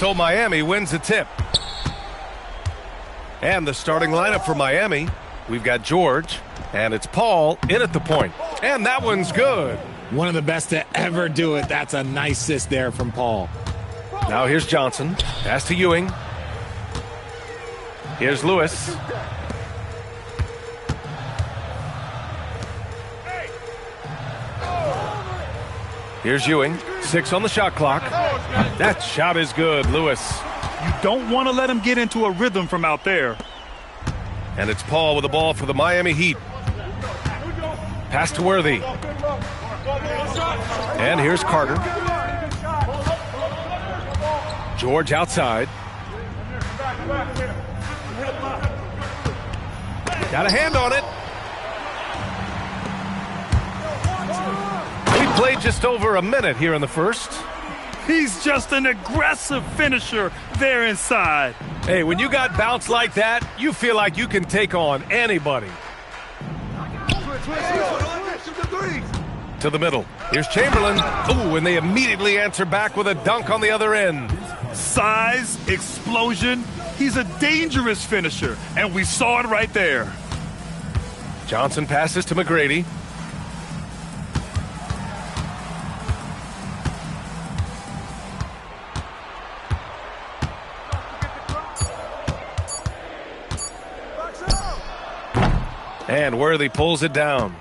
So Miami wins the tip. And the starting lineup for Miami, we've got George, and it's Paul in at the point. And that one's good. One of the best to ever do it. That's a nice assist there from Paul. Now here's Johnson. Pass to Ewing. Here's Lewis. Here's Ewing. 6 on the shot clock. That shot is good, Lewis. You don't want to let him get into a rhythm from out there. And it's Paul with the ball for the Miami Heat. Pass to Worthy. And here's Carter. George outside. Got a hand on it. We played just over a minute here in the first. He's just an aggressive finisher there inside. Hey, when you got bounce like that, you feel like you can take on anybody. To the middle. Here's Chamberlain. Ooh, and they immediately answer back with a dunk on the other end. Size, explosion. He's a dangerous finisher, and we saw it right there. Johnson passes to McGrady. And Worthy pulls it down.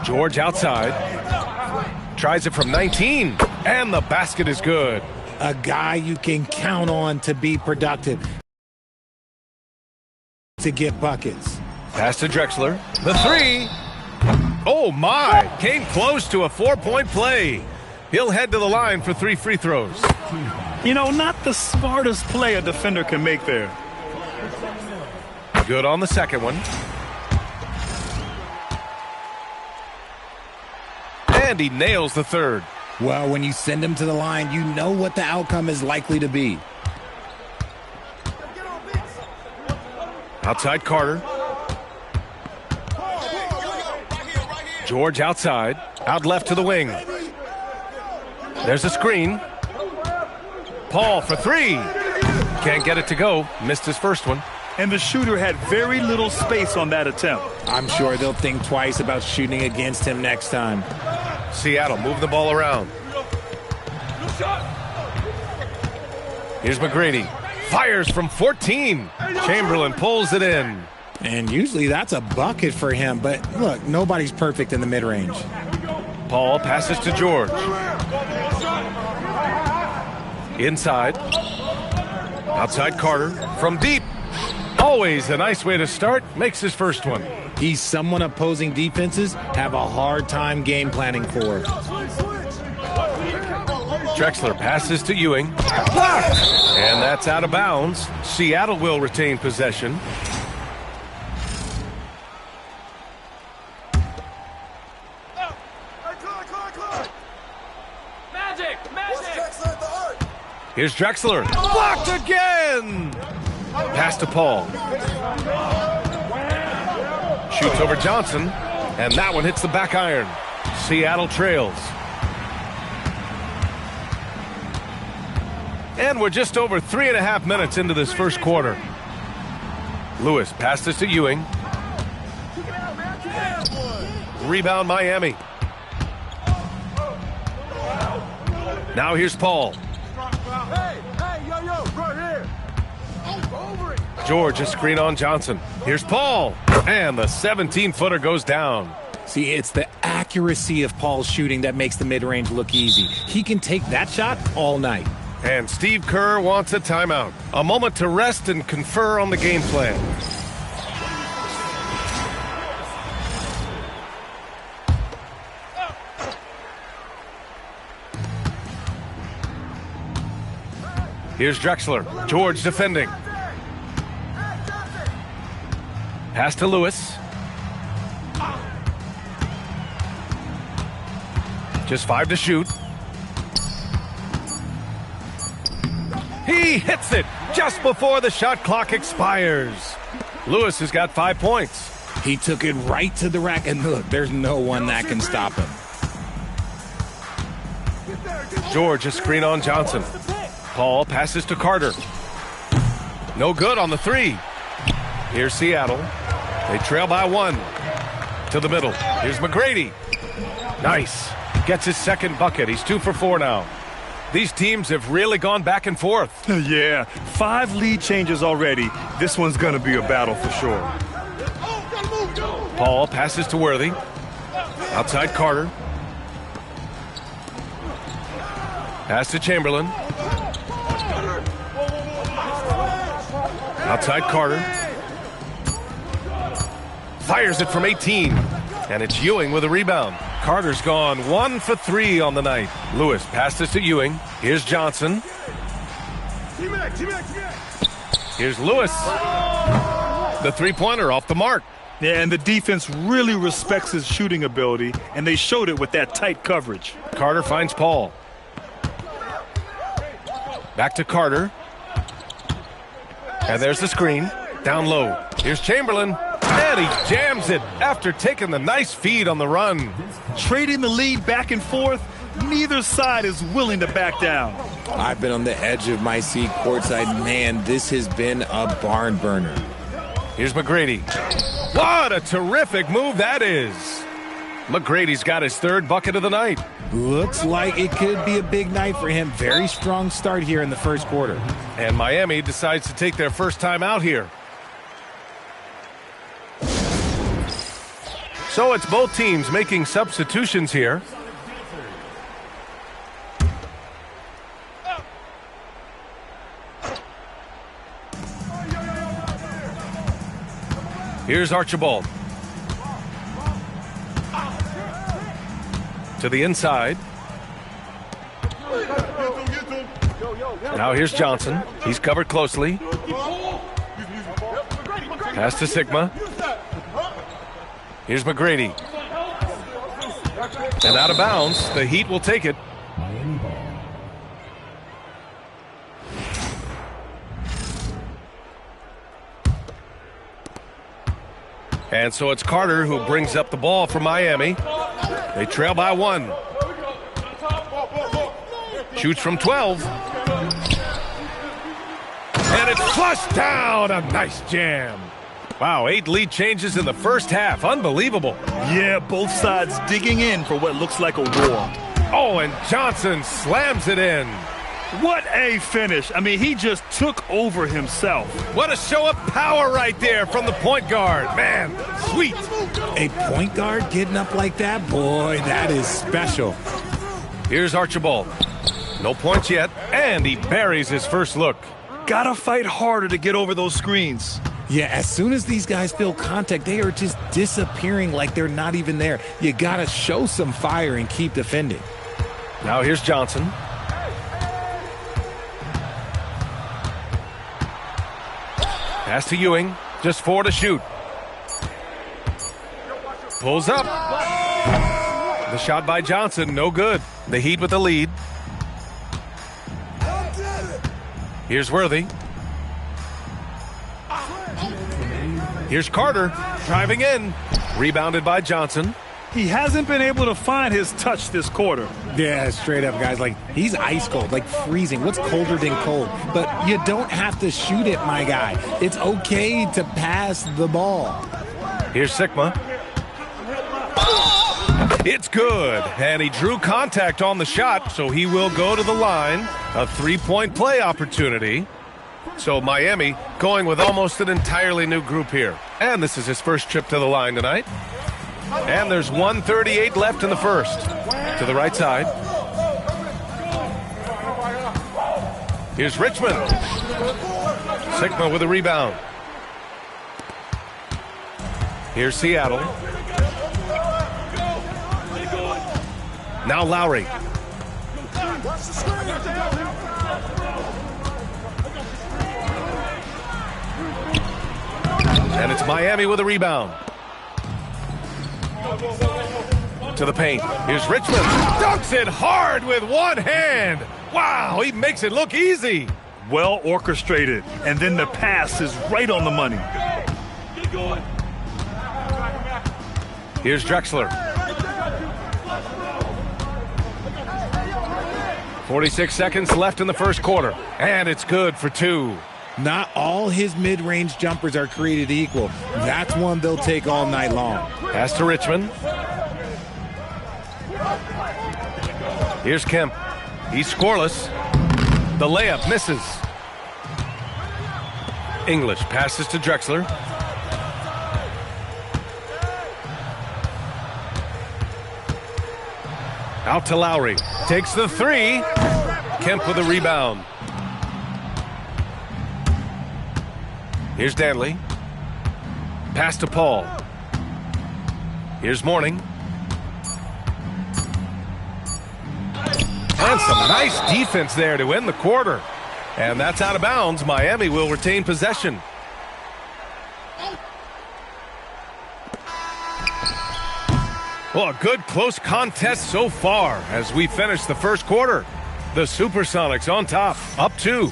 George outside. Tries it from 19. And the basket is good. A guy you can count on to be productive. To get buckets. Pass to Drexler. The 3. Oh, my. Came close to a 4-point play. He'll head to the line for 3 free throws. You know, not the smartest play a defender can make there. Good on the second one. And he nails the third. Well, when you send him to the line, you know what the outcome is likely to be. Outside Carter. George outside. Out left to the wing. There's a screen. Paul for 3. Can't get it to go. Missed his first one. And the shooter had very little space on that attempt. I'm sure they'll think twice about shooting against him next time. Seattle move the ball around. Here's McGrady. Fires from 14. Chamberlain pulls it in. And usually that's a bucket for him. But look, nobody's perfect in the mid-range. Paul passes to George. Inside. Outside Carter. From deep. Always a nice way to start. Makes his first one. He's someone opposing defenses have a hard time game planning for. Drexler passes to Ewing. And that's out of bounds. Seattle will retain possession. Here's Drexler. Blocked again! Pass to Paul. Shoots over Johnson. And that one hits the back iron. Seattle trails. And we're just over 3.5 minutes into this first quarter. Lewis passes to Ewing. Rebound Miami. Now here's Paul. George, a screen on Johnson. Here's Paul. And the 17-footer goes down. See, it's the accuracy of Paul's shooting that makes the mid-range look easy. He can take that shot all night. And Steve Kerr wants a timeout. A moment to rest and confer on the game plan. Here's Drexler. George defending. Pass to Lewis. Just 5 to shoot. He hits it just before the shot clock expires. Lewis has got 5 points. He took it right to the rack, and look, there's no one that can stop him. George, a screen on Johnson. Paul passes to Carter. No good on the three. Here's Seattle. They trail by 1. To the middle. Here's McGrady. Nice. Gets his second bucket. He's 2 for 4 now. These teams have really gone back and forth. Yeah, 5 lead changes already. This one's going to be a battle for sure. Paul passes to Worthy. Outside Carter. Pass to Chamberlain. Outside Carter. Fires it from 18. And it's Ewing with a rebound. Carter's gone 1 for 3 on the night. Lewis passes to Ewing. Here's Johnson. Here's Lewis. The three-pointer off the mark. Yeah, and the defense really respects his shooting ability, and they showed it with that tight coverage. Carter finds Paul. Back to Carter. And there's the screen. Down low. Here's Chamberlain. And he jams it after taking the nice feed on the run. Trading the lead back and forth, neither side is willing to back down. I've been on the edge of my seat courtside. Man, this has been a barn burner. Here's McGrady. What a terrific move that is. McGrady's got his 3rd bucket of the night. Looks like it could be a big night for him. Very strong start here in the first quarter. And Miami decides to take their first time out here. So it's both teams making substitutions here. Here's Archibald. To the inside. Now here's Johnson. He's covered closely. Pass to Sigma. Here's McGrady. And out of bounds. The Heat will take it. And so it's Carter who brings up the ball for Miami. They trail by 1. Shoots from 12. And it's flushed down. A nice jam. Wow, 8 lead changes in the first half. Unbelievable. Yeah, both sides digging in for what looks like a war. Oh, and Johnson slams it in. What a finish. I mean, he just took over himself. What a show of power right there from the point guard. Man, sweet. A point guard getting up like that? Boy, that is special. Here's Archibald. No points yet, and he buries his first look. Gotta fight harder to get over those screens. Yeah, as soon as these guys feel contact, they are just disappearing like they're not even there. You gotta show some fire and keep defending. Now here's Johnson. Pass to Ewing. Just 4 to shoot. Pulls up. The shot by Johnson, no good. The Heat with the lead. Here's Worthy. Here's Carter, driving in. Rebounded by Johnson. He hasn't been able to find his touch this quarter. Yeah, straight up, guys. Like, he's ice cold, like freezing. What's colder than cold? But you don't have to shoot it, my guy. It's okay to pass the ball. Here's Sigma. It's good. And he drew contact on the shot, so he will go to the line. A 3-point play opportunity. So Miami going with almost an entirely new group here. And this is his first trip to the line tonight. And there's 1:38 left in the first. To the right side. Here's Richmond. Sigma with a rebound. Here's Seattle. Now Lowry. And it's Miami with a rebound. To the paint. Here's Richmond. Dunks it hard with one hand. Wow, he makes it look easy. Well orchestrated. And then the pass is right on the money. Here's Drexler. 46 seconds left in the first quarter, and it's good for 2. Not all his mid-range jumpers are created equal. That's one they'll take all night long. Pass to Richmond. Here's Kemp. He's scoreless. The layup misses. English passes to Drexler. Out to Lowry. Takes the 3. Kemp with a rebound. Here's Danley. Pass to Paul. Here's Morning. And some nice defense there to end the quarter. And that's out of bounds. Miami will retain possession. Well, a good close contest so far as we finish the first quarter. The Supersonics on top, up 2.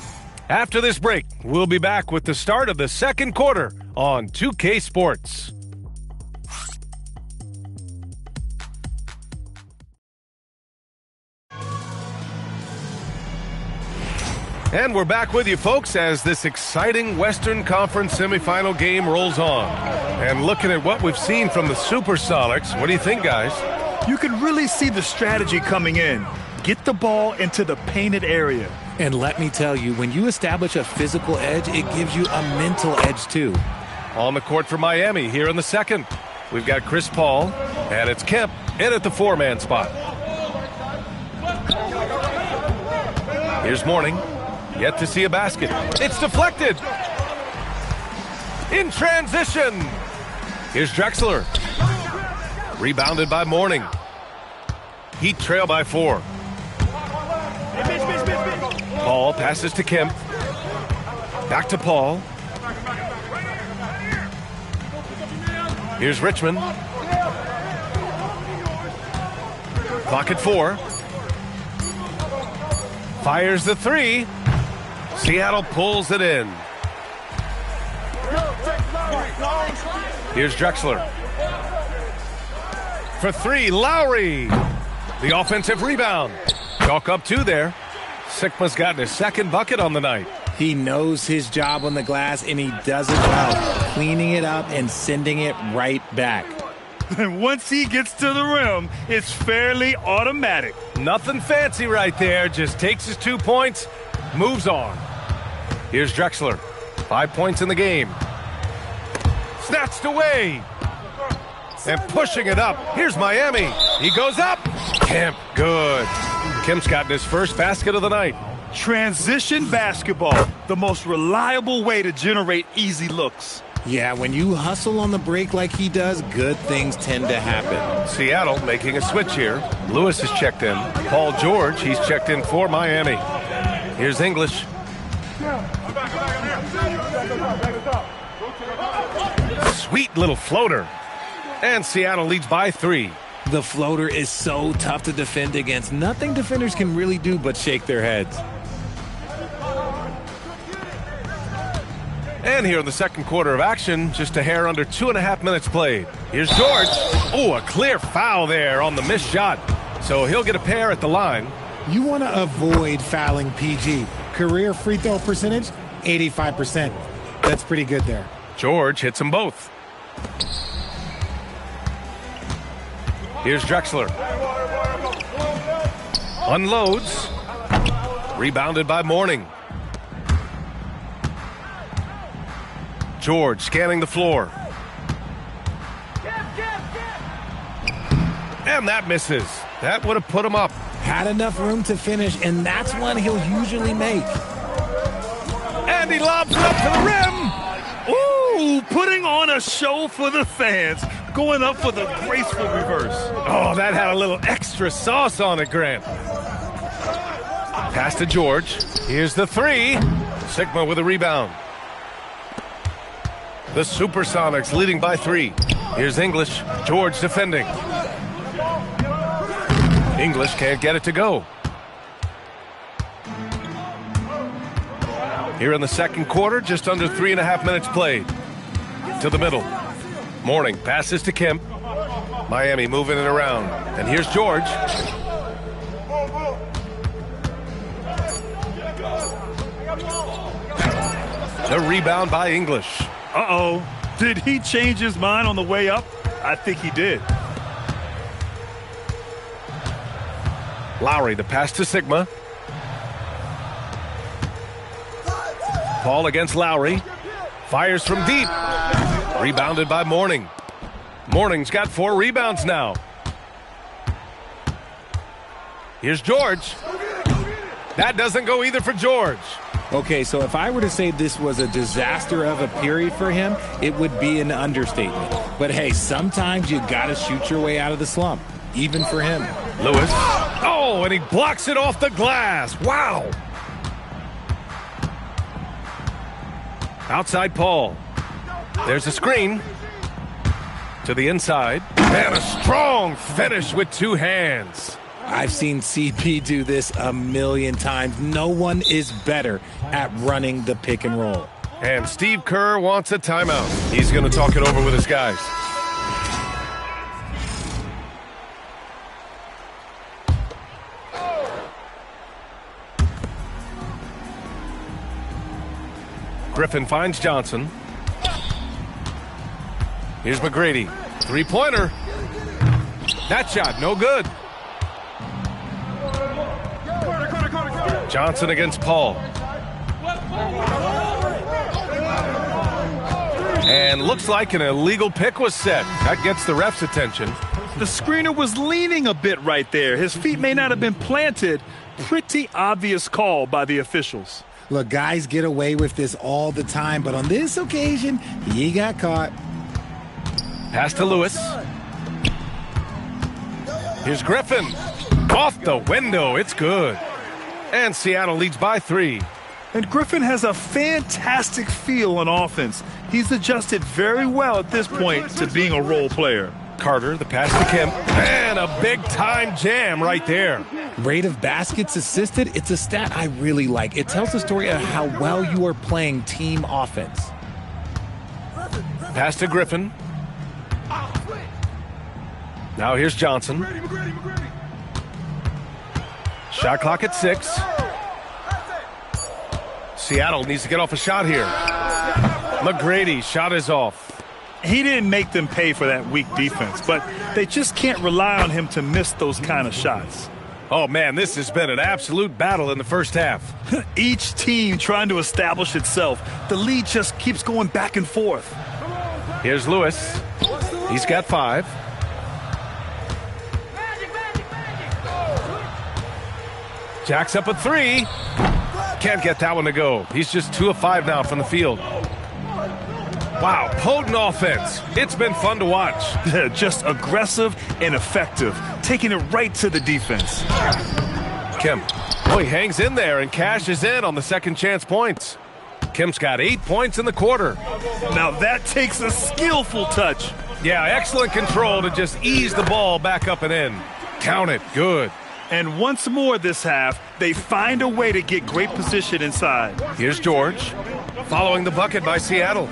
After this break, we'll be back with the start of the second quarter on 2K Sports. And we're back with you, folks, as this exciting Western Conference semifinal game rolls on. And looking at what we've seen from the Supersonics, what do you think, guys? You can really see the strategy coming in. Get the ball into the painted area. And let me tell you, when you establish a physical edge, it gives you a mental edge, too. On the court for Miami here in the second. We've got Chris Paul, and it's Kemp in at the 4-man spot. Here's Morning. Yet to see a basket. It's deflected. In transition. Here's Drexler. Rebounded by Morning. Heat trail by 4. Paul passes to Kemp. Back to Paul. Here's Richmond. Clock at 4. Fires the 3. Seattle pulls it in. Here's Drexler. For 3, Lowry. The offensive rebound. Chalk up 2 there. Sigma's gotten his second bucket on the night. He knows his job on the glass, and he does it well, cleaning it up and sending it right back. And once he gets to the rim, it's fairly automatic. Nothing fancy right there. Just takes his 2 points, moves on. Here's Drexler. 5 points in the game. Snatched away. And pushing it up. Here's Miami. He goes up. Kemp, good. Kemp's gotten his first basket of the night. Transition basketball, the most reliable way to generate easy looks. Yeah, when you hustle on the break like he does, good things tend to happen. Seattle making a switch here. Lewis is checked in. Paul George, he's checked in for Miami. Here's English. Sweet little floater. And Seattle leads by 3. The floater is so tough to defend against. Nothing defenders can really do but shake their heads. And here in the second quarter of action, just a hair under 2.5 minutes played. Here's George. Oh, a clear foul there on the missed shot. So he'll get a pair at the line. You want to avoid fouling PG. Career free throw percentage, 85%. That's pretty good there. George hits them both. Here's Drexler. Unloads. Rebounded by Morning. George scanning the floor. And that misses. That would have put him up. Had enough room to finish, and that's one he'll usually make. And he lobs it up to the rim. Ooh, putting on a show for the fans. Going up for the graceful reverse. Oh, that had a little extra sauce on it, Grant. Pass to George. Here's the 3. Sigma with a rebound. The Supersonics leading by 3. Here's English. George defending. English can't get it to go. Here in the second quarter, just under 3.5 minutes played. To the middle. Morning passes to Kemp. Miami moving it around. And here's George. The rebound by English. Uh-oh. Did he change his mind on the way up? I think he did. Lowry, the pass to Sigma. Paul against Lowry. Fires from deep. Rebounded by Mourning. Mourning's got 4 rebounds now. Here's George. That doesn't go either for George. Okay, so if I were to say this was a disaster of a period for him, it would be an understatement. But hey, sometimes you got to shoot your way out of the slump, even for him. Lewis. Oh, and he blocks it off the glass. Wow. Outside Paul. There's a screen. To the inside. And a strong finish with 2 hands. I've seen CP do this a million times. No one is better at running the pick and roll. And Steve Kerr wants a timeout. He's going to talk it over with his guys. Griffin finds Johnson. Here's McGrady. 3-pointer. That shot, no good. Johnson against Paul. And looks like an illegal pick was set. That gets the ref's attention. The screener was leaning a bit right there. His feet may not have been planted. Pretty obvious call by the officials. Look, guys get away with this all the time, but on this occasion, he got caught. Pass to Lewis. Here's Griffin. Off the window. It's good. And Seattle leads by 3. And Griffin has a fantastic feel on offense. He's adjusted very well at this point to being a role player. Carter, the pass to Kemp. And a big-time jam right there. Rate of baskets assisted, it's a stat I really like. It tells the story of how well you are playing team offense. Pass to Griffin. Now here's Johnson. Shot clock at 6. Seattle needs to get off a shot here. McGrady, shot is off. He didn't make them pay for that weak defense, but they just can't rely on him to miss those kind of shots. Oh, man, this has been an absolute battle in the first half. Each team trying to establish itself. The lead just keeps going back and forth. Here's Lewis. He's got 5. Jack's up at 3. Can't get that one to go. He's just 2 of 5 now from the field. Wow, potent offense. It's been fun to watch. Just aggressive and effective, taking it right to the defense. Kemp, he hangs in there and cashes in on the second chance points. Kemp's got 8 points in the quarter. Now that takes a skillful touch. Yeah, excellent control to just ease the ball back up and in. Count it, good. And once more this half, they find a way to get great position inside. Here's George, following the bucket by Seattle.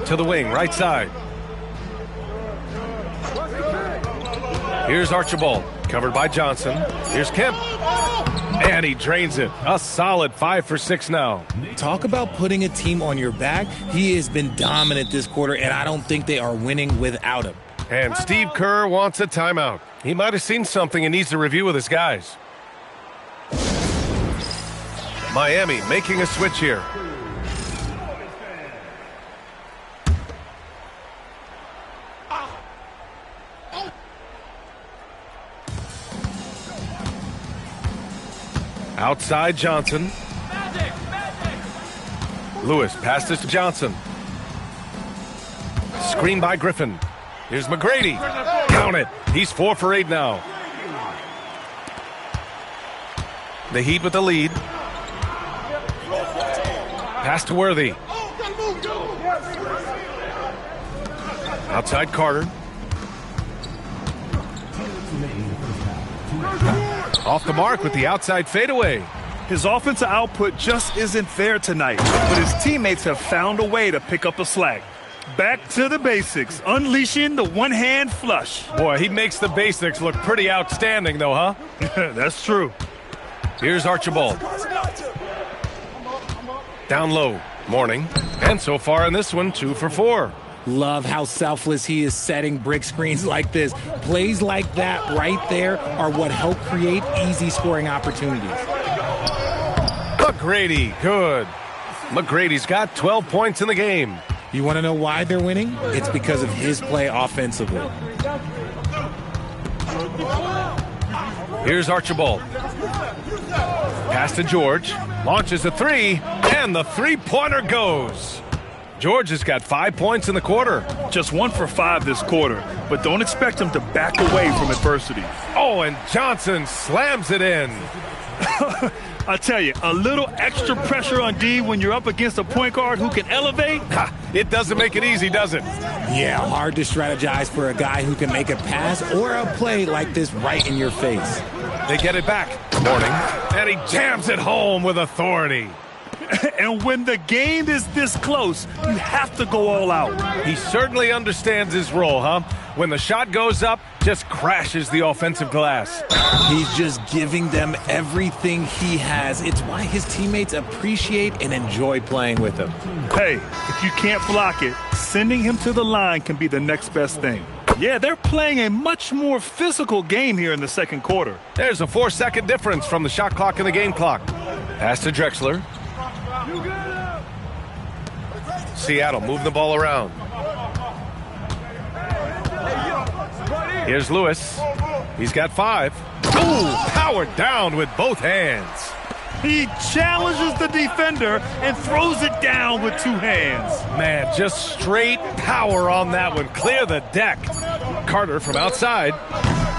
To the wing, right side. Here's Archibald, covered by Johnson. Here's Kemp. And he drains it. A solid 5 for 6 now. Talk about putting a team on your back. He has been dominant this quarter, and I don't think they are winning without him. And Steve Kerr wants a timeout. He might have seen something and needs to review with his guys. Miami making a switch here. Outside Johnson. Lewis passes this to Johnson. Screen by Griffin. Here's McGrady. Count it. He's 4 for 8 now. The Heat with the lead. Pass to Worthy. Outside Carter. Off the mark with the outside fadeaway. His offensive output just isn't there tonight, but his teammates have found a way to pick up the slack. Back to the basics, unleashing the one-hand flush. Boy, he makes the basics look pretty outstanding, though, huh? That's true. Here's Archibald. Down low, Morning. And so far in this one, 2 for 4. Love how selfless he is setting brick screens like this. Plays like that right there are what help create easy scoring opportunities. McGrady, good. McGrady's got 12 points in the game. You want to know why they're winning? It's because of his play offensively. Here's Archibald. Pass to George. Launches a 3, and the three-pointer goes. George has got 5 points in the quarter. Just 1 for 5 this quarter, but don't expect him to back away from adversity. Oh, and Johnson slams it in. I tell you, a little extra pressure on D when you're up against a point guard who can elevate. It doesn't make it easy, does it? Yeah, hard to strategize for a guy who can make a pass or a play like this right in your face. They get it back. Morning. And he jams it home with authority. And when the game is this close, you have to go all out. He certainly understands his role, huh? When the shot goes up, just crashes the offensive glass. He's just giving them everything he has. It's why his teammates appreciate and enjoy playing with him. Hey, if you can't block it, sending him to the line can be the next best thing. Yeah, they're playing a much more physical game here in the second quarter. There's a 4-second difference from the shot clock and the game clock. Pass to Drexler. Seattle moving the ball around. Here's Lewis. He's got 5. Ooh, powered down with both hands. He challenges the defender and throws it down with 2 hands. Man, just straight power on that one. Clear the deck. Carter from outside.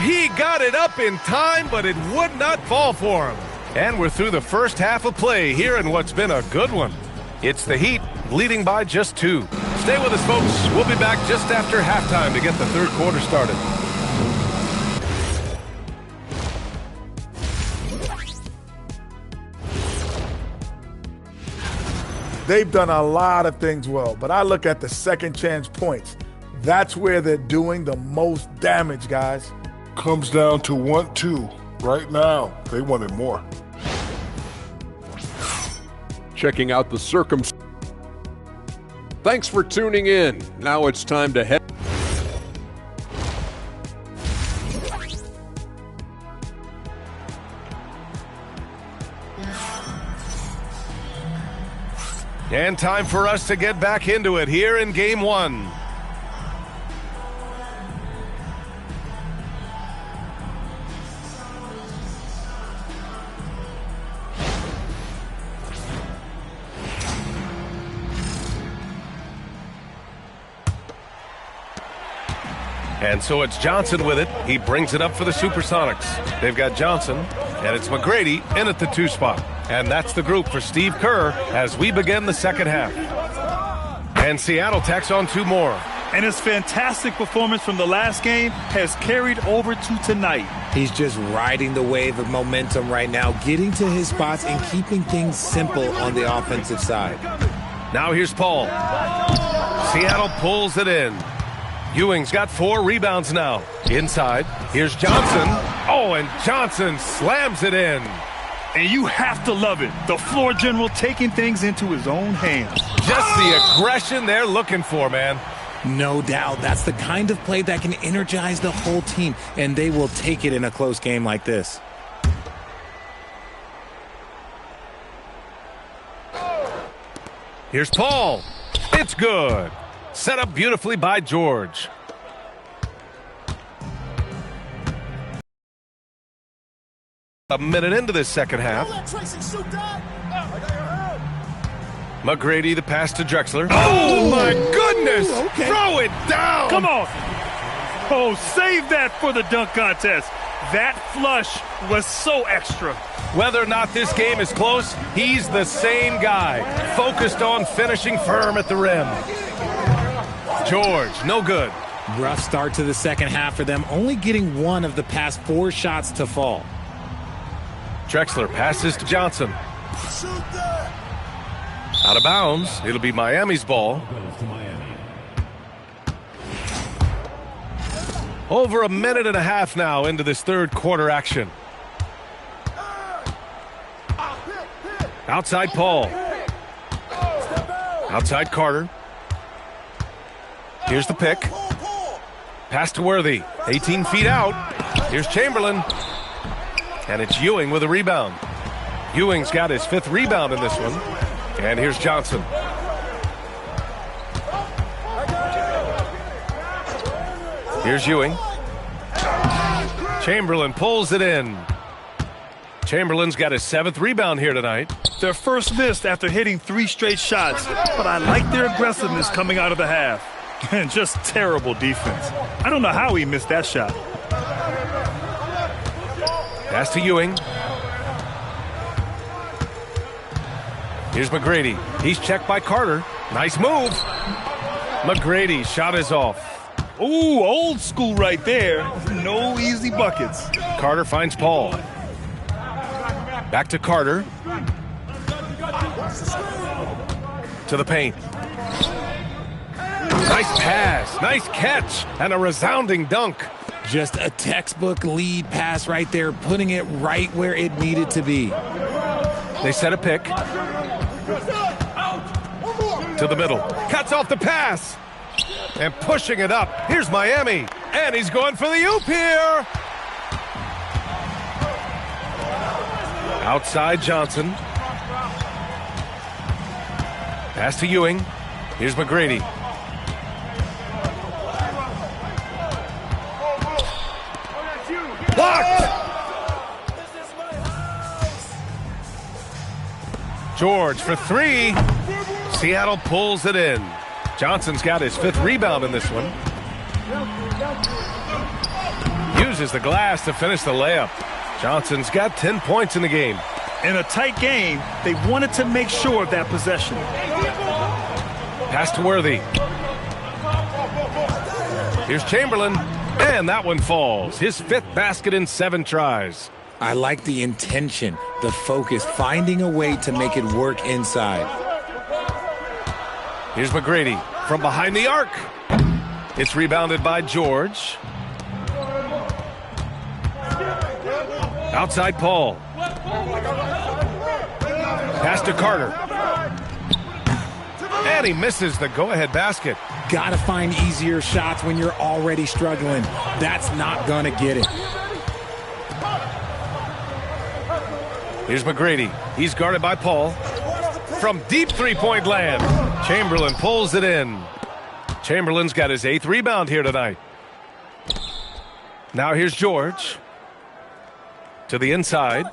He got it up in time, but it would not fall for him. And we're through the first half of play here in what's been a good one. It's the Heat leading by just 2. Stay with us, folks. We'll be back just after halftime to get the third quarter started. They've done a lot of things well, but I look at the second chance points. That's where they're doing the most damage, guys. Comes down to 1-2. Right now, they wanted more. Checking out the circumstances. Thanks for tuning in. Now it's time to head. And time for us to get back into it here in Game 1. And so it's Johnson with it. He brings it up for the Supersonics. They've got Johnson, and it's McGrady in at the 2 spot. And that's the group for Steve Kerr as we begin the second half. And Seattle tacks on 2 more. And his fantastic performance from the last game has carried over to tonight. He's just riding the wave of momentum right now, getting to his spots and keeping things simple on the offensive side. Now here's Paul. Seattle pulls it in. Ewing's got 4 rebounds now. Inside, here's Johnson. Oh, and Johnson slams it in. And you have to love it. The floor general taking things into his own hands. Just the aggression they're looking for, man. No doubt. That's the kind of play that can energize the whole team, and they will take it in a close game like this. Here's Paul. It's good. Set up beautifully by George. A minute into this second half. McGrady, the pass to Drexler. Oh, my goodness! Okay. Throw it down! Come on! Oh, save that for the dunk contest. That flush was so extra. Whether or not this game is close, he's the same guy. Focused on finishing firm at the rim. George, no good. Rough start to the second half for them, only getting 1 of the past 4 shots to fall. Drexler passes to Johnson. Out of bounds. It'll be Miami's ball. Over a minute and a half now into this third quarter action. Outside Paul. Outside Carter. Here's the pick. Pass to Worthy. 18 feet out. Here's Chamberlain. And it's Ewing with a rebound. Ewing's got his 5th rebound in this one. And here's Johnson. Here's Ewing. Chamberlain pulls it in. Chamberlain's got his 7th rebound here tonight. Their first miss after hitting 3 straight shots, but I like their aggressiveness coming out of the half. And just terrible defense. I don't know how he missed that shot. Pass to Ewing. Here's McGrady. He's checked by Carter. Nice move. McGrady's shot is off. Ooh, old school right there. No easy buckets. Carter finds Paul. Back to Carter. To the paint. Nice pass. Nice catch. And a resounding dunk. Just a textbook lead pass right there, putting it right where it needed to be. They set a pick. To the middle. Cuts off the pass. And pushing it up. Here's Miami. And he's going for the oop here. Outside Johnson. Pass to Ewing. Here's McGrady. Blocked! George for 3. Seattle pulls it in. Johnson's got his 5th rebound in this one. Uses the glass to finish the layup. Johnson's got 10 points in the game. In a tight game, they wanted to make sure of that possession. Pass to Worthy. Here's Chamberlain. And that one falls. His 5th basket in 7 tries. I like the intention, the focus, finding a way to make it work inside. Here's McGrady from behind the arc. It's rebounded by George. Outside Paul. Pass to Carter. And he misses the go-ahead basket. Gotta find easier shots when you're already struggling. That's not gonna get it. Here's McGrady. He's guarded by Paul. From deep three-point land. Chamberlain pulls it in. Chamberlain's got his 8th rebound here tonight. Now here's George. To the inside.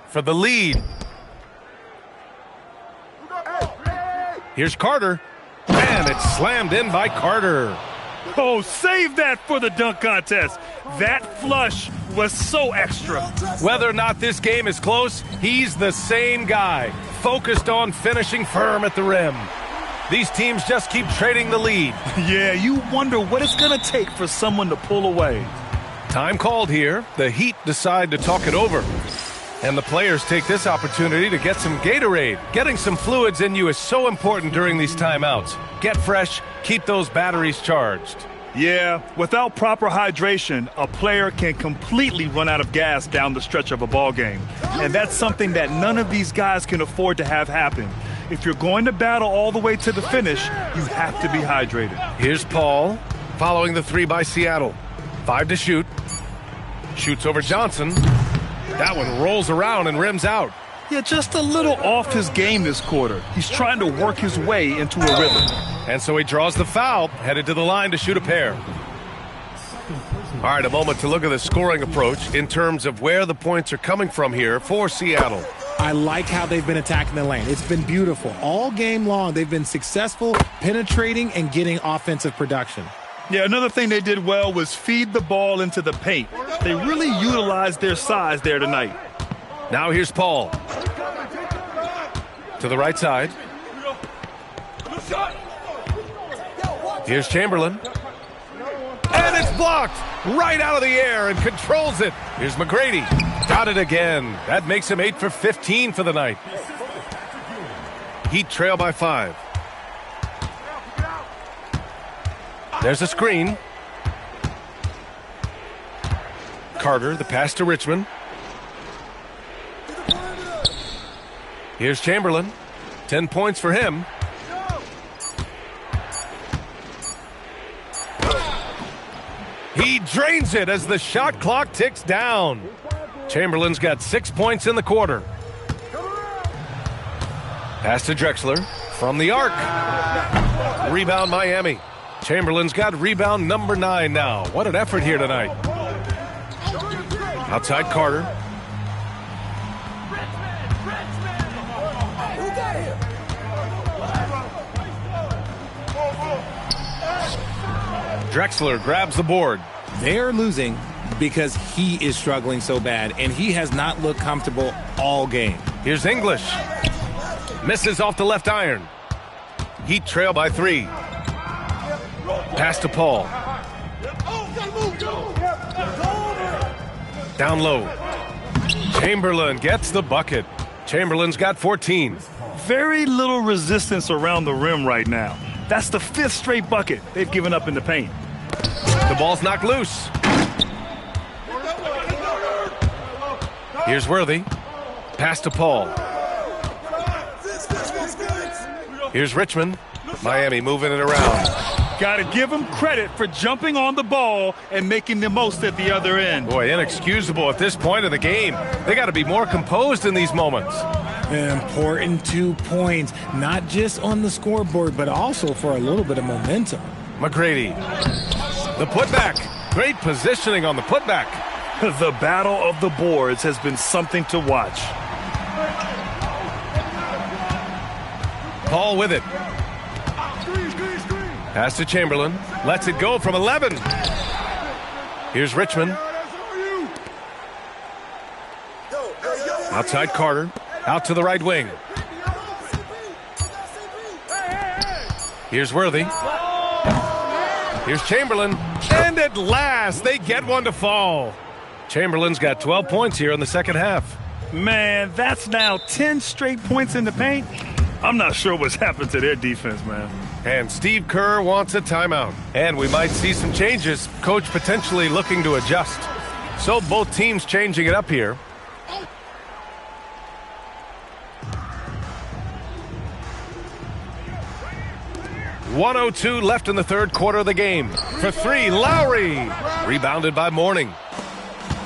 For the lead. Here's Carter. And it's slammed in by Carter. Oh, save that for the dunk contest. That flush was so extra. Whether or not this game is close, he's the same guy, focused on finishing firm at the rim. These teams just keep trading the lead. Yeah, you wonder what it's going to take for someone to pull away. Time called here. The Heat decide to talk it over. And the players take this opportunity to get some Gatorade. Getting some fluids in you is so important during these timeouts. Get fresh, keep those batteries charged. Yeah, without proper hydration, a player can completely run out of gas down the stretch of a ball game. And that's something that none of these guys can afford to have happen. If you're going to battle all the way to the finish, you have to be hydrated. Here's Paul, following the 3 by Seattle. 5 to shoot. Shoots over Johnson. That one rolls around and rims out. Yeah, just a little off his game this quarter. He's trying to work his way into a rhythm. And so he draws the foul, headed to the line to shoot a pair. All right, a moment to look at the scoring approach in terms of where the points are coming from here for Seattle. I like how they've been attacking the lane. It's been beautiful. All game long, they've been successful penetrating and getting offensive production. Yeah, another thing they did well was feed the ball into the paint. They really utilized their size there tonight. Now here's Paul. To the right side. Here's Chamberlain. And it's blocked right out of the air and controls it. Here's McGrady. Got it again. That makes him 8 for 15 for the night. Heat trail by 5. There's a screen. Carter, the pass to Richmond. Here's Chamberlain. 10 points for him. He drains it as the shot clock ticks down. Chamberlain's got 6 points in the quarter. Pass to Drexler from the arc. Rebound Miami. Chamberlain's got rebound number 9 now. What an effort here tonight. Outside Carter. Drexler grabs the board. They're losing because he is struggling so bad, and he has not looked comfortable all game. Here's English. Misses off the left iron. Heat trail by 3. Pass to Paul. Down low. Chamberlain gets the bucket. Chamberlain's got 14. Very little resistance around the rim right now. That's the 5th straight bucket they've given up in the paint. The ball's knocked loose. Here's Worthy. Pass to Paul. Here's Richmond. Miami moving it around. Got to give them credit for jumping on the ball and making the most at the other end. Boy, inexcusable at this point of the game. They got to be more composed in these moments. Important 2 points, not just on the scoreboard, but also for a little bit of momentum. McGrady. The putback. Great positioning on the putback. The battle of the boards has been something to watch. Paul with it. Pass to Chamberlain. Lets it go from 11. Here's Richmond. Outside Carter. Out to the right wing. Here's Worthy. Here's Chamberlain. And at last, they get one to fall. Chamberlain's got 12 points here in the second half. Man, that's now 10 straight points in the paint. I'm not sure what's happened to their defense, man. And Steve Kerr wants a timeout. And we might see some changes. Coach potentially looking to adjust. So both teams changing it up here. .102 left in the third quarter of the game. For 3, Lowry. Rebounded by Mourning.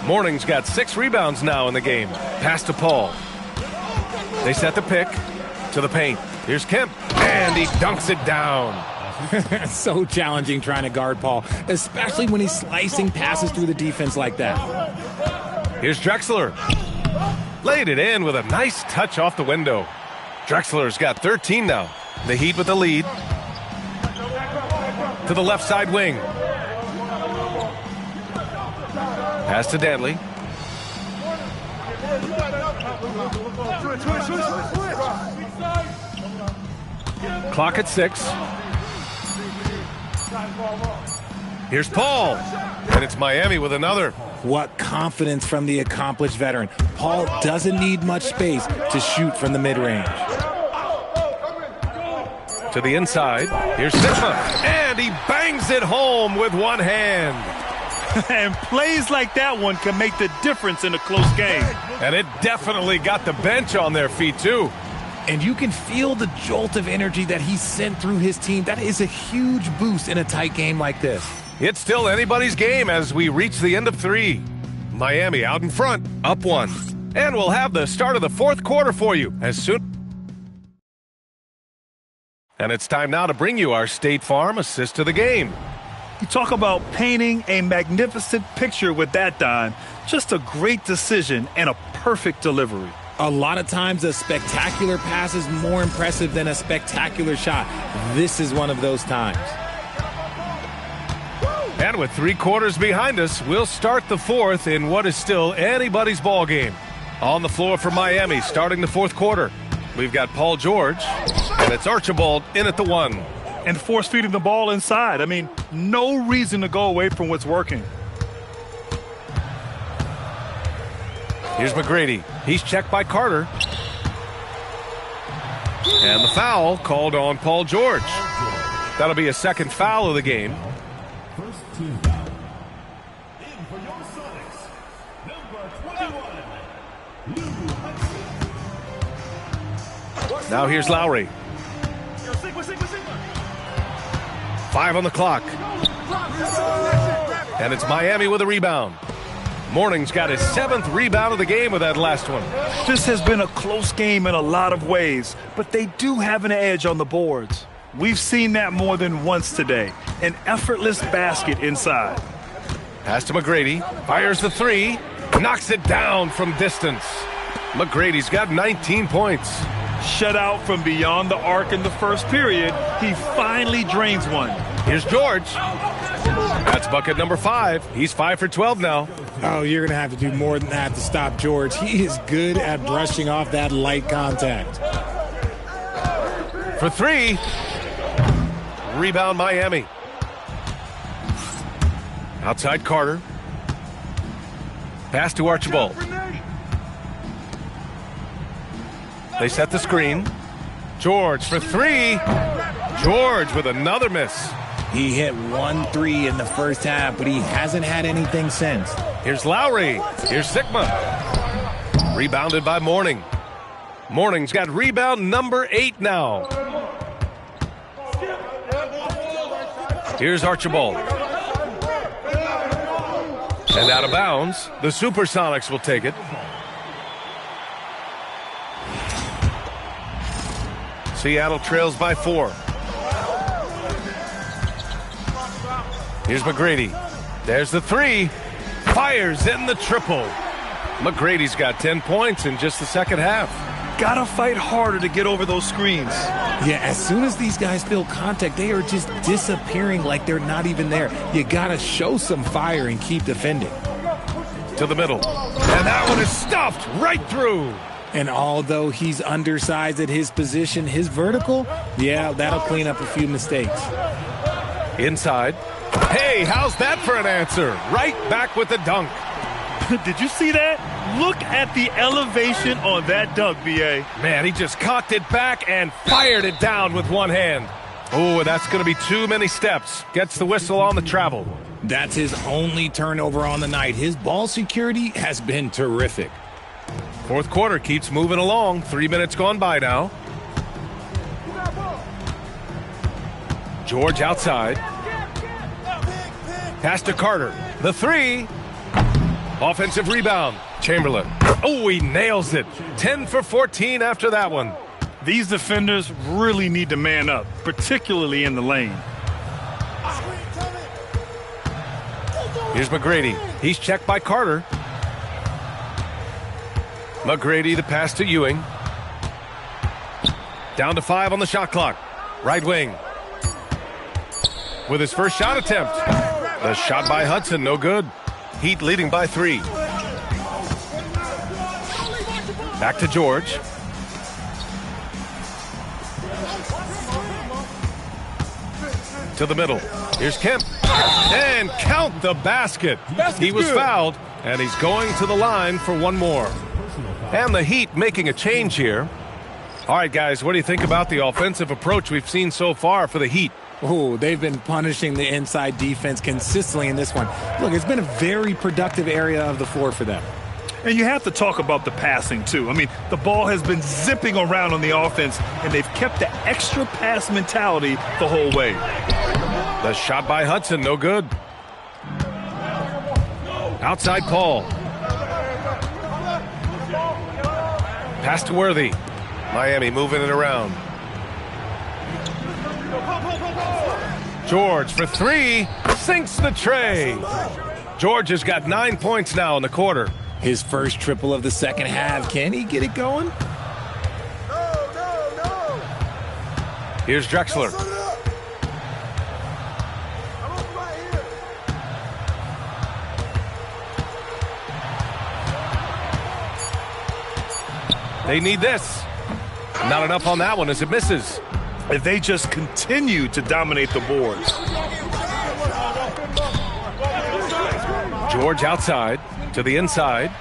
Mourning's got 6 rebounds now in the game. Pass to Paul. They set the pick to the paint. Here's Kemp. And he dunks it down. So challenging trying to guard Paul, especially when he's slicing passes through the defense like that. Here's Drexler. Laid it in with a nice touch off the window. Drexler's got 13 now. The Heat with the lead. To the left side wing. Pass to Dantley. Clock at 6. Here's Paul. And it's Miami with another. What confidence from the accomplished veteran. Paul doesn't need much space to shoot from the mid-range. To the inside. Here's Sigma. And he bangs it home with one hand. And plays like that one can make the difference in a close game. And it definitely got the bench on their feet, too. And you can feel the jolt of energy that he sent through his team. That is a huge boost in a tight game like this. It's still anybody's game as we reach the end of 3. Miami out in front, up 1. And we'll have the start of the fourth quarter for you as soon. And it's time now to bring you our State Farm assist of the game. You talk about painting a magnificent picture with that dime. Just a great decision and a perfect delivery. A lot of times a spectacular pass is more impressive than a spectacular shot. This is one of those times. And with 3 quarters behind us, we'll start the fourth in what is still anybody's ball game. On the floor for Miami, starting the fourth quarter. We've got Paul George, and it's Archibald in at the 1. And force feeding the ball inside. I mean, no reason to go away from what's working. Here's McGrady. He's checked by Carter. And the foul called on Paul George. That'll be a second foul of the game. Now here's Lowry. 5 on the clock. And it's Miami with a rebound. Morning's got his 7th rebound of the game with that last one. This has been a close game in a lot of ways, but they do have an edge on the boards. We've seen that more than once today. An effortless basket inside. Pass to McGrady. Fires the 3. Knocks it down from distance. McGrady's got 19 points. Shut out from beyond the arc in the first period. He finally drains one. Here's George. That's bucket number 5. He's 5 for 12 now. Oh, you're going to have to do more than that to stop George. He is good at brushing off that light contact. For 3. Rebound Miami. Outside Carter. Pass to Archibald. They set the screen. George for 3. George with another miss. He hit 1 3 in the first half, but he hasn't had anything since. Here's Lowry. Here's Sigma. Rebounded by Morning. Morning's got rebound number 8 now. Here's Archibald. And out of bounds, the Supersonics will take it. Seattle trails by 4. Here's McGrady. There's the 3. Fires in the triple. McGrady's got 10 points in just the second half. Gotta fight harder to get over those screens. Yeah, as soon as these guys feel contact, they are just disappearing like they're not even there. You gotta show some fire and keep defending. To the middle. And that one is stuffed right through. And although he's undersized at his position, his vertical, yeah, that'll clean up a few mistakes. Inside. Hey, how's that for an answer? Right back with the dunk. Did you see that? Look at the elevation on that dunk, B.A. Man, he just cocked it back and fired it down with one hand. Oh, that's going to be too many steps. Gets the whistle on the travel. That's his only turnover on the night. His ball security has been terrific. Fourth quarter keeps moving along. 3 minutes gone by now. George outside. Pass to Carter. The 3. Offensive rebound. Chamberlain. Oh, he nails it. 10 for 14 after that one. These defenders really need to man up, particularly in the lane. Here's McGrady. He's checked by Carter. McGrady, the pass to Ewing. Down to 5 on the shot clock. Right wing. With his first shot attempt. The shot by Hudson, no good. Heat leading by 3. Back to George. To the middle. Here's Kemp. And count the basket. He was fouled, and he's going to the line for one more. And the Heat making a change here. All right, guys, what do you think about the offensive approach we've seen so far for the Heat? Oh, they've been punishing the inside defense consistently in this one. Look, it's been a very productive area of the floor for them. And you have to talk about the passing, too. I mean, the ball has been zipping around on the offense, and they've kept the extra pass mentality the whole way. The shot by Hudson, no good. Outside Paul. Pass to Worthy. Miami moving it around. George for 3. Sinks the tray. George has got 9 points now in the quarter. His first triple of the second half. Can he get it going? Here's Drexler. They need this. Not enough on that one as it misses. If they just continue to dominate the boards. George outside to the inside.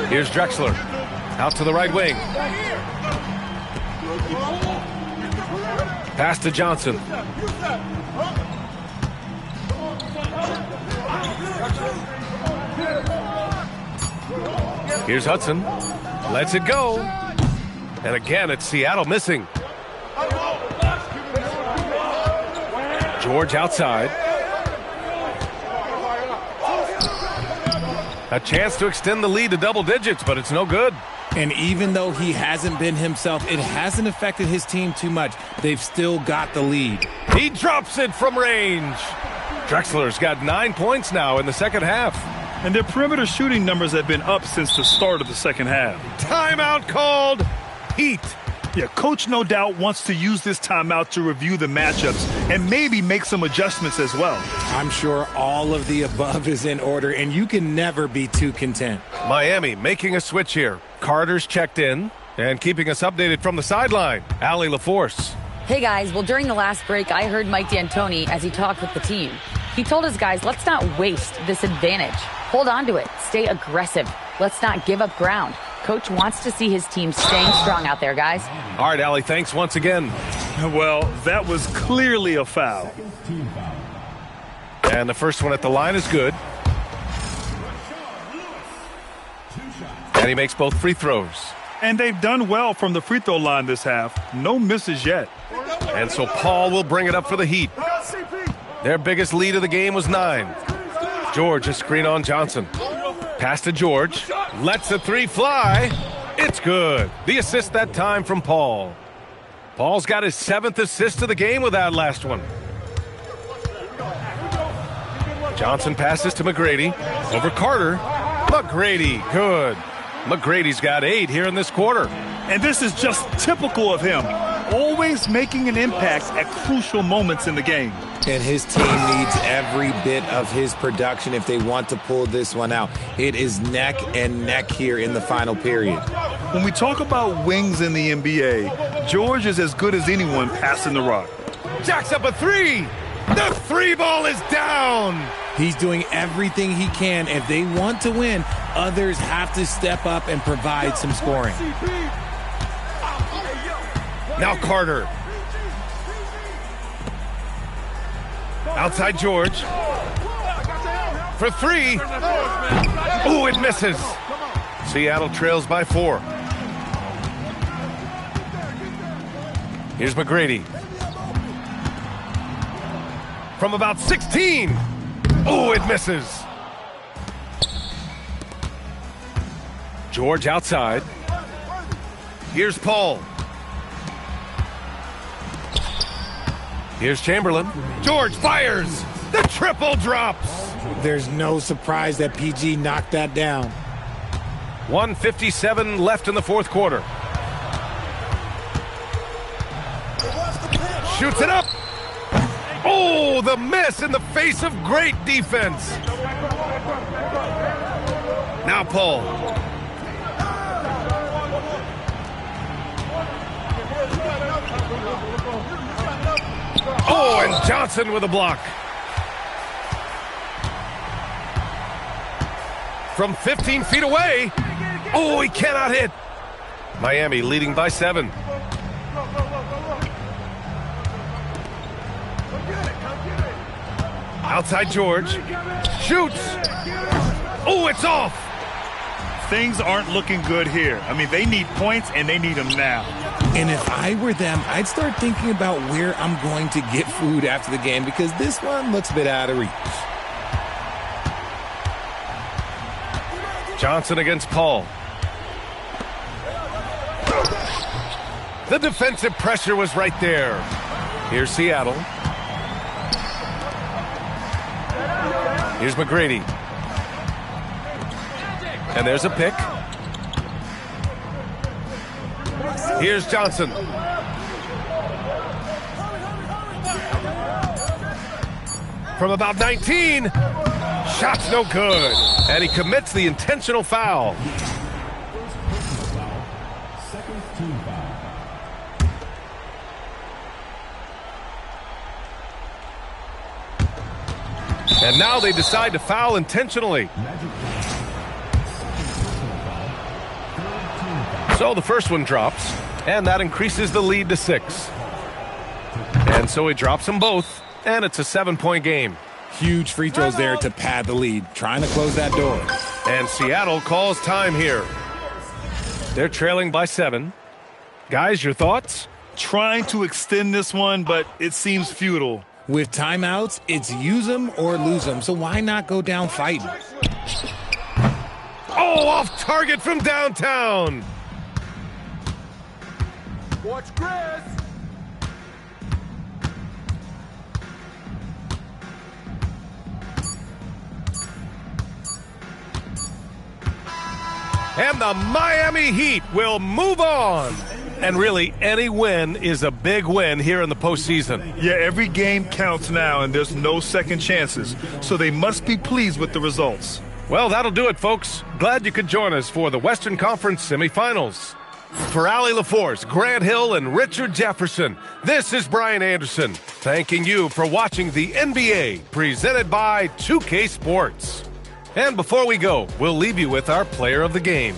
Here's Drexler. Out to the right wing. Pass to Johnson. Here's Hudson. Lets it go. And again, it's Seattle missing. George outside. A chance to extend the lead to double digits, but it's no good. And even though he hasn't been himself, it hasn't affected his team too much. They've still got the lead. He drops it from range. Drexler's got 9 points now in the second half. And their perimeter shooting numbers have been up since the start of the second half. Timeout called. Heat. Yeah, coach no doubt wants to use this timeout to review the matchups and maybe make some adjustments as well. I'm sure all of the above is in order, and you can never be too content. Miami making a switch here. Carter's checked in and keeping us updated from the sideline. Allie LaForce. Hey guys, well during the last break I heard Mike D'Antoni as he talked with the team. He told his guys, let's not waste this advantage. Hold on to it. Stay aggressive. Let's not give up ground. Coach wants to see his team staying strong out there, guys. All right, Allie, thanks once again. Well, that was clearly a foul. And the first one at the line is good. And he makes both free throws. And they've done well from the free throw line this half. No misses yet. And so Paul will bring it up for the Heat. Their biggest lead of the game was 9. George, a screen on Johnson. Pass to George. Lets the three fly. It's good. The assist that time from Paul. Paul's got his 7th assist of the game with that last one. Johnson passes to McGrady. Over Carter. McGrady, good. McGrady's got 8 here in this quarter. And this is just typical of him. Always making an impact at crucial moments in the game. And his team needs every bit of his production if they want to pull this one out. It is neck and neck here in the final period. When we talk about wings in the NBA, George is as good as anyone passing the rock. Jacks up a 3. The 3 ball is down. He's doing everything he can. If they want to win, others have to step up and provide some scoring. Now Carter. Outside George. For 3. Oh, it misses. Seattle trails by 4. Here's McGrady. From about 16. Oh, it misses. George outside. Here's Paul. Here's Chamberlain. George fires. The triple drops. There's no surprise that PG knocked that down. 1:57 left in the fourth quarter. Shoots it up. Oh, the miss in the face of great defense. Now Paul. Oh, and Johnson with a block. From 15 feet away. Oh, he cannot hit. Miami leading by 7. Outside George. Shoots. Oh, it's off. Things aren't looking good here. I mean, they need points, and they need them now. And if I were them, I'd start thinking about where I'm going to get food after the game because this one looks a bit out of reach. Johnson against Paul. The defensive pressure was right there. Here's Seattle. Here's McGrady. And there's a pick. Here's Johnson. From about 19. Shot's no good. And he commits the intentional foul. And now they decide to foul intentionally. So the first one drops, and that increases the lead to 6. And so he drops them both, and it's a 7-point game. Huge free throws there to pad the lead, trying to close that door. And Seattle calls time here. They're trailing by 7. Guys, your thoughts? Trying to extend this one, but it seems futile. With timeouts, it's use them or lose them, so why not go down fighting? Oh, off target from downtown. Watch Chris. And the Miami Heat will move on. And really, any win is a big win here in the postseason. Yeah, every game counts now, and there's no second chances. So they must be pleased with the results. Well, that'll do it, folks. Glad you could join us for the Western Conference semifinals. For Allie LaForce, Grant Hill, and Richard Jefferson, this is Brian Anderson, thanking you for watching the NBA, presented by 2K Sports. And before we go, we'll leave you with our player of the game.